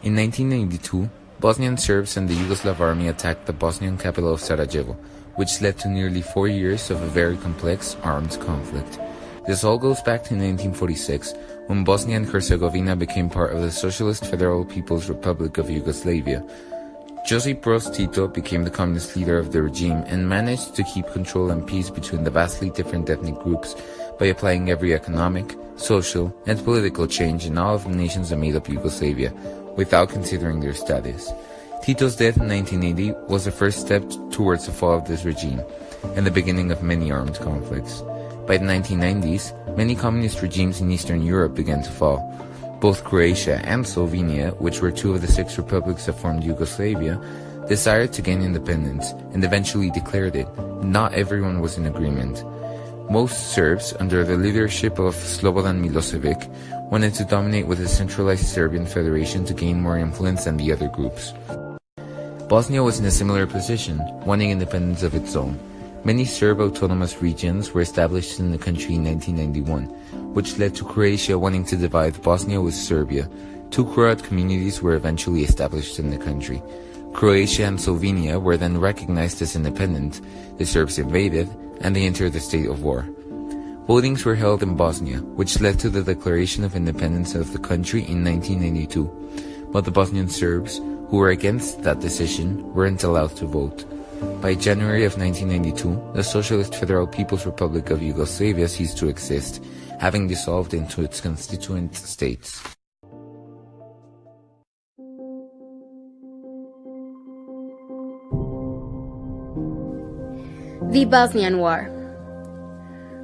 In 1992, Bosnian Serbs and the Yugoslav army attacked the Bosnian capital of Sarajevo, which led to nearly 4 years of a very complex armed conflict. This all goes back to 1946, when Bosnia and Herzegovina became part of the Socialist Federal People's Republic of Yugoslavia. Josip Broz Tito became the communist leader of the regime and managed to keep control and peace between the vastly different ethnic groups by applying every economic, social, and political change in all of the nations that made up Yugoslavia, without considering their status. Tito's death in 1980 was the first step towards the fall of this regime, and the beginning of many armed conflicts. By the 1990s, many communist regimes in Eastern Europe began to fall. Both Croatia and Slovenia, which were two of the 6 republics that formed Yugoslavia, desired to gain independence and eventually declared it. Not everyone was in agreement. Most Serbs, under the leadership of Slobodan Milosevic, wanted to dominate with a centralized Serbian federation to gain more influence than the other groups. Bosnia was in a similar position, wanting independence of its own. Many Serb autonomous regions were established in the country in 1991, which led to Croatia wanting to divide Bosnia with Serbia. 2 Croat communities were eventually established in the country. Croatia and Slovenia were then recognized as independent. The Serbs invaded, and they entered the state of war. Votings were held in Bosnia, which led to the declaration of independence of the country in 1992. But the Bosnian Serbs, who were against that decision, weren't allowed to vote. By January of 1992, the Socialist Federal People's Republic of Yugoslavia ceased to exist, having dissolved into its constituent states. The Bosnian War.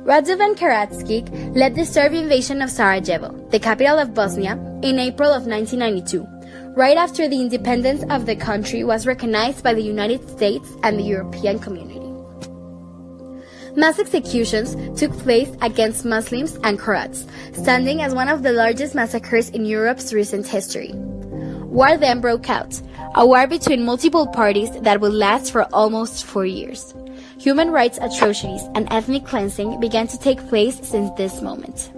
Radovan Karadzic led the Serb invasion of Sarajevo, the capital of Bosnia, in April of 1992, right after the independence of the country was recognized by the United States and the European Community. Mass executions took place against Muslims and Croats, standing as one of the largest massacres in Europe's recent history. War then broke out, a war between multiple parties that would last for almost 4 years. Human rights atrocities and ethnic cleansing began to take place since this moment.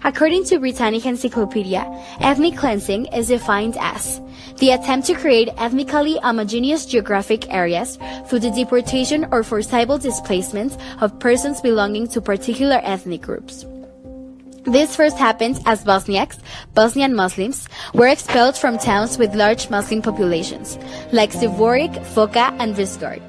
According to Britannica Encyclopedia, ethnic cleansing is defined as the attempt to create ethnically homogeneous geographic areas through the deportation or forcible displacement of persons belonging to particular ethnic groups. This first happened as Bosniaks, Bosnian Muslims, were expelled from towns with large Muslim populations, like Sivorik, Foka, and Visgard.